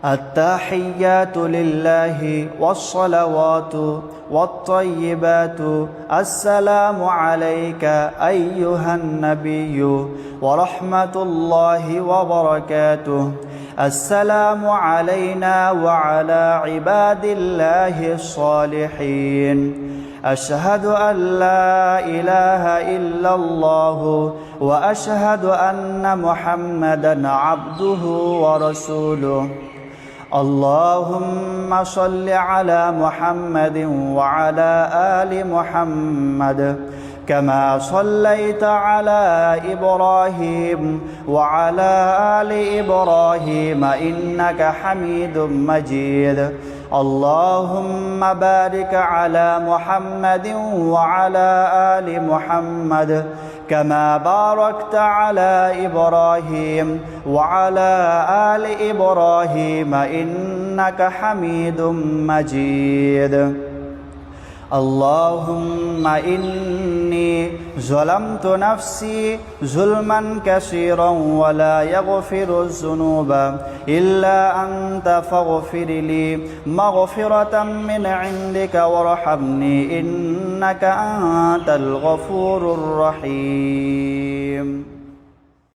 التحيات لله والصلوات والطيبات السلام عليك أيها النبي ورحمة الله وبركاته. السلام علينا وعلى عباد الله الصالحين. أشهد أن لا إله إلا الله وأشهد أن محمدًا عبده ورسوله. اللهم صل على محمد وعلى آل محمد كما صليت على إبراهيم وعلى آل إبراهيم إنك حميد مجيد. اللهم بارك على محمد وعلى آل محمد كما باركت على إبراهيم وعلى آل إبراهيم إنك حميد مجيد. اللهم إني ظلمت نفسي ظلما كثيرا ولا يغفر الذنوب إلا أنت فاغفر لي مغفرة من عندك وارحمني إنك أنت الغفور الرحيم.